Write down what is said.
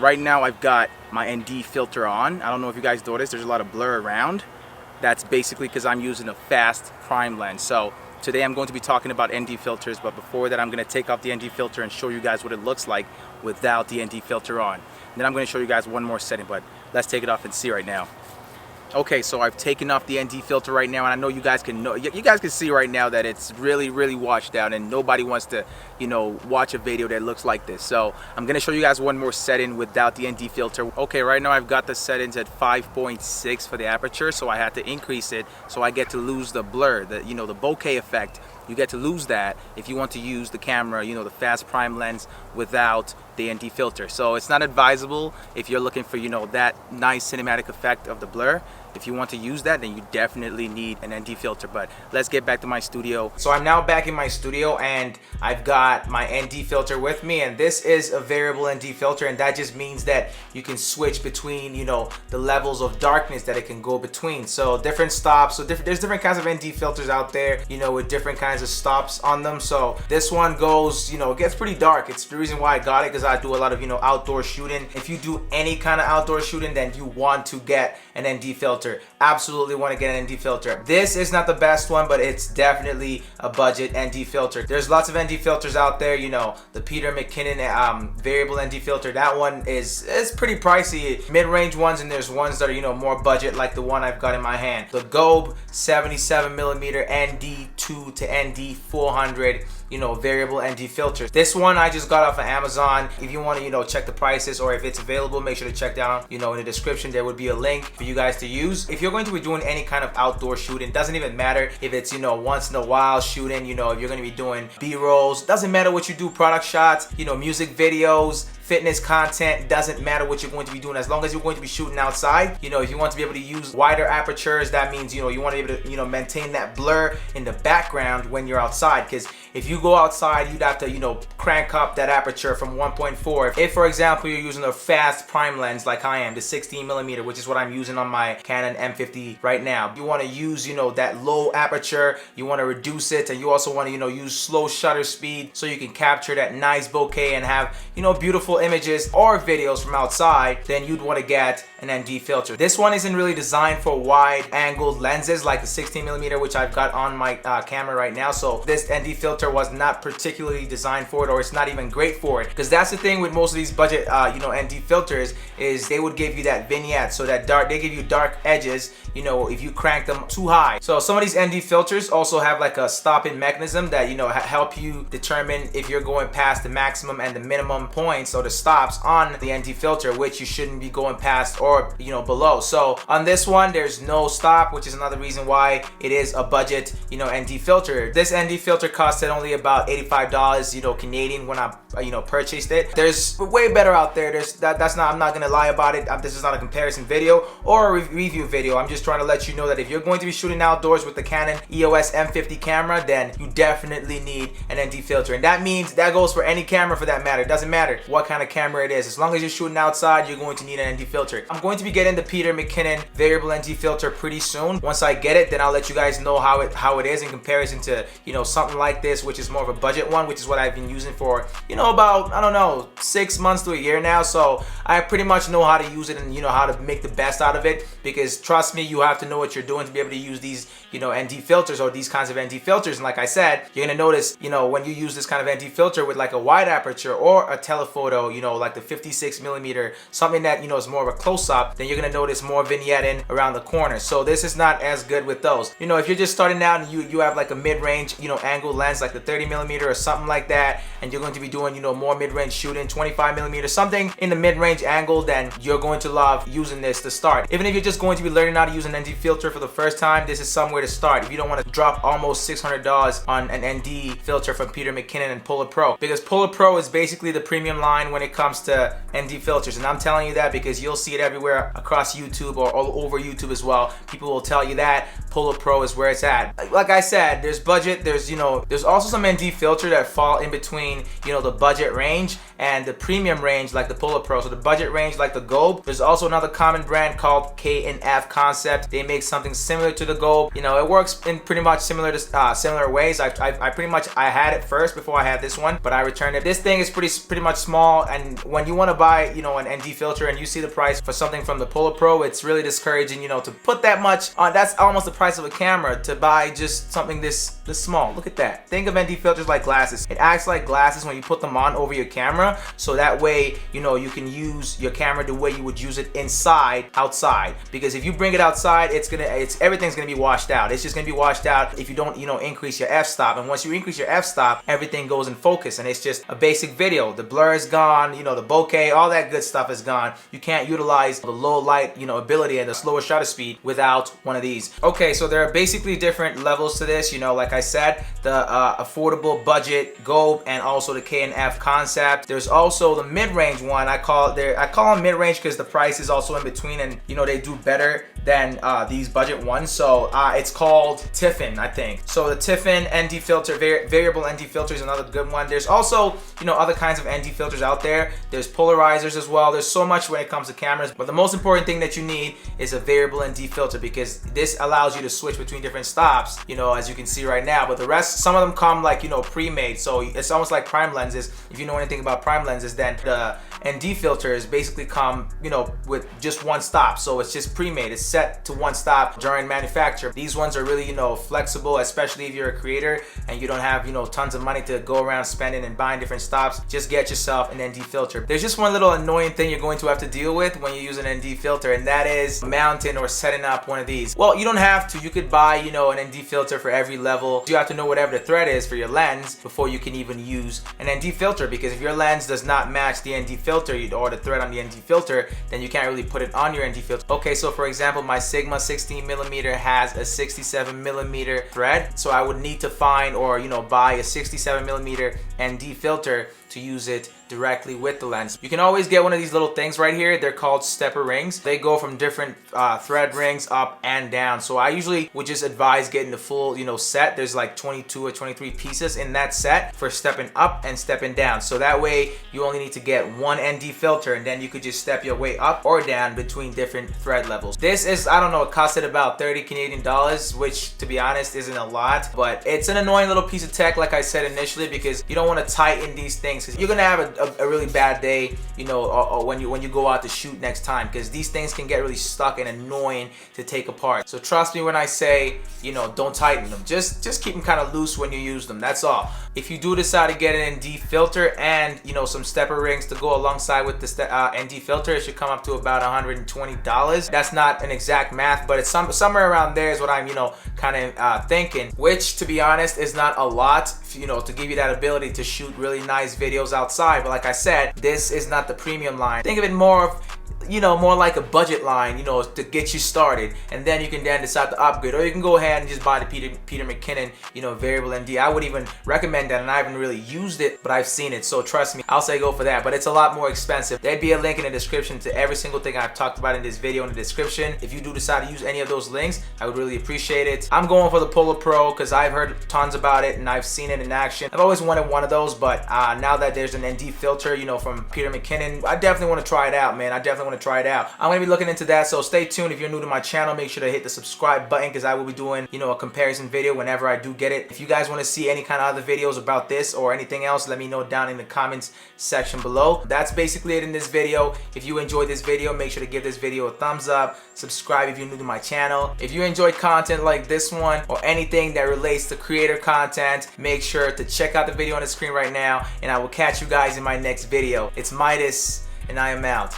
Right now I've got my ND filter on. I don't know if you guys noticed, there's a lot of blur around. That's basically because I'm using a fast prime lens. So today I'm going to be talking about ND filters, but before that I'm going to take off the ND filter and show you guys what it looks like without the ND filter on. And then I'm going to show you guys one more setting, but let's take it off and see right now. Okay, so I've taken off the ND filter right now, and I know you guys can see right now that it's really washed out, and nobody wants to, watch a video that looks like this. So I'm gonna show you guys one more setting without the ND filter. Okay, right now I've got the settings at 5.6 for the aperture, so I had to increase it so I get to lose the blur, the bokeh effect. You get to lose that if you want to use the camera, the fast prime lens without the ND filter. So it's not advisable if you're looking for, that nice cinematic effect of the blur. If you want to use that, then you definitely need an ND filter. But let's get back to my studio. So I'm now back in my studio and I've got my ND filter with me, and this is a variable ND filter, and that just means that you can switch between, the levels of darkness that it can go between. So different stops, so there's different kinds of ND filters out there, with different kinds of stops on them. So this one goes, it gets pretty dark. It's the reason why I got it, because I do a lot of, outdoor shooting. If you do any kind of outdoor shooting, then you want to get an ND filter. Absolutely want to get an ND filter. This is not the best one, but it's definitely a budget ND filter. There's lots of ND filters out there, the Peter McKinnon variable ND filter. That one is pretty pricey. Mid-range ones, and there's ones that are more budget, like the one I've got in my hand. The Gobe 77mm ND2 to ND400 variable ND filter. This one I just got off of Amazon. If you want to check the prices, or if it's available, make sure to check down in the description. There would be a link for you guys to use. If you're going to be doing any kind of outdoor shooting, doesn't even matter if it's once in a while shooting, if you're going to be doing B-rolls, doesn't matter what you do, product shots, music videos, fitness content, doesn't matter what you're going to be doing, as long as you're going to be shooting outside. If you want to be able to use wider apertures, that means you want to be able to maintain that blur in the background when you're outside, because if you go outside, you'd have to crank up that aperture from 1.4. If for example you're using a fast prime lens like I am, the 16mm, which is what I'm using on my Canon M50 right now, you want to use that low aperture, you want to reduce it, and you also want to use slow shutter speed so you can capture that nice bokeh and have beautiful images or videos from outside. Then you'd want to get an ND filter. This one isn't really designed for wide angled lenses like the 16mm, which I've got on my camera right now. So this ND filter was not particularly designed for it, or it's not even great for it, because that's the thing with most of these budget ND filters, is they would give you that vignette, so that they give you dark edges if you crank them too high. So some of these ND filters also have like a stopping mechanism that help you determine if you're going past the maximum and the minimum points, or the stops on the ND filter, which you shouldn't be going past or below. So on this one there's no stop, which is another reason why it is a budget ND filter. This ND filter costed only about $85 Canadian when I purchased it. There's way better out there. I'm not gonna lie about it. This is not a comparison video or a review video. I'm just trying to let you know that if you're going to be shooting outdoors with the Canon EOS M50 camera, then you definitely need an ND filter, and that means that goes for any camera for that matter. It doesn't matter what kind of camera it is. As long as you're shooting outside, you're going to need an ND filter. I'm going to be getting the Peter McKinnon variable ND filter pretty soon. Once I get it, then I'll let you guys know how it is in comparison to something like this, which is more of a budget one, which is what I've been using for about, I don't know, 6 months to a year now. So I pretty much know how to use it, and how to make the best out of it, because trust me, you have to know what you're doing to be able to use these ND filters, or these kinds of ND filters. And like I said, you're gonna notice when you use this kind of ND filter with like a wide aperture or a telephoto, like the 56mm, something that is more of a close-up, then you're gonna notice more vignetting around the corner. So this is not as good with those. If you're just starting out and you have like a mid-range angle lens like the 30mm or something like that, and you're going to be doing more mid-range shooting, 25mm, something in the mid-range angle, then you're going to love using this to start. Even if you're just going to be learning how to use an ND filter for the first time, this is somewhere to start. If you don't want to drop almost $600 on an ND filter from Peter McKinnon and Polar Pro, because Polar Pro is basically the premium line when it comes to ND filters, and I'm telling you that because you'll see it everywhere across YouTube or all over YouTube as well. People will tell you that Polo Pro is where it's at. Like I said, there's budget, there's also some ND filter that fall in between, the budget range and the premium range like the Polo Pro. So the budget range like the Gobe. There's also another common brand called K&F Concept. They make something similar to the Gobe. It works in pretty much similar ways. I had it first before I had this one, but I returned it. This thing is pretty much small, and when you want to buy, an ND filter and you see the price for something from the Polo Pro, it's really discouraging, to put that much on. That's almost the price of a camera to buy just something this small. Look at that. Think of ND filters like glasses. It acts like glasses when you put them on over your camera, so that way, you can use your camera the way you would use it outside. Because if you bring it outside, everything's gonna be washed out. It's just gonna be washed out if you don't, increase your f-stop. And once you increase your f-stop, everything goes in focus, and it's just a basic video. The blur is gone, the bokeh, all that good stuff is gone. You can't utilize the low light, ability and the slower shutter speed without one of these. Okay, so there are basically different levels to this. Like I said, the affordable budget Gobe and also the K&F Concept. There's also the mid-range one. I call them mid-range because the price is also in between, and they do better than these budget ones. So it's called Tiffen, I think. So the Tiffen ND filter, variable ND filter, is another good one. There's also other kinds of ND filters out there. There's polarizers as well. There's so much when it comes to cameras, but the most important thing that you need is a variable ND filter, because this allows you to switch between different stops, as you can see right now. But the rest, some of them come like pre-made, so it's almost like prime lenses. If you know anything about prime lenses, then the ND filters basically come with just one stop, so it's just pre-made. It's set to one stop during manufacture. These ones are really flexible, especially if you're a creator and you don't have tons of money to go around spending and buying different stops. Just get yourself an ND filter. There's just one little annoying thing you're going to have to deal with when you use an ND filter, and that is mounting or setting up one of these. Well, you don't have to. You could buy an ND filter for every level. You have to know whatever the thread is for your lens before you can even use an ND filter, because if your lens does not match the ND filter or the thread on the ND filter, then you can't really put it on your ND filter. Okay, so for example, my Sigma 16mm has a 67mm thread, so I would need to find or buy a 67mm ND filter to use it directly with the lens. You can always get one of these little things right here. They're called stepper rings. They go from different thread rings up and down. So I usually would just advise getting the full set. There's like 22 or 23 pieces in that set for stepping up and stepping down. So that way you only need to get one ND filter, and then you could just step your way up or down between different thread levels. This is, I don't know, it costed about 30 Canadian dollars, which to be honest isn't a lot, but it's an annoying little piece of tech, like I said initially, because you don't want to tighten these things, because you're gonna have a really bad day, or when you go out to shoot next time, because these things can get really stuck and annoying to take apart. So trust me when I say, don't tighten them. Just keep them kind of loose when you use them. That's all. If you do decide to get an ND filter and some stepper rings to go alongside with the ND filter, it should come up to about $120. That's not an exact math, but it's somewhere around there is what I'm kind of thinking, which to be honest is not a lot, to give you that ability to shoot really nice videos outside. But like I said, this is not the premium line. Think of it more of more like a budget line, to get you started, and then you can then decide to upgrade, or you can go ahead and just buy the Peter McKinnon, variable ND. I would even recommend that, and I haven't really used it, but I've seen it, so trust me, I'll say go for that. But it's a lot more expensive. There'd be a link in the description to every single thing I've talked about in this video in the description. If you do decide to use any of those links, I would really appreciate it. I'm going for the Polo Pro because I've heard tons about it and I've seen it in action. I've always wanted one of those, but now that there's an ND filter, from Peter McKinnon, I definitely want to try it out, man. I definitely want to try it out. I'm going to be looking into that, so stay tuned. If you're new to my channel, make sure to hit the subscribe button, because I will be doing, a comparison video whenever I do get it. If you guys want to see any kind of other videos about this or anything else, let me know down in the comments section below. That's basically it in this video. If you enjoyed this video, make sure to give this video a thumbs up. Subscribe if you're new to my channel. If you enjoy content like this one or anything that relates to creator content, make sure to check out the video on the screen right now, and I will catch you guys in my next video. It's Midas, and I am out.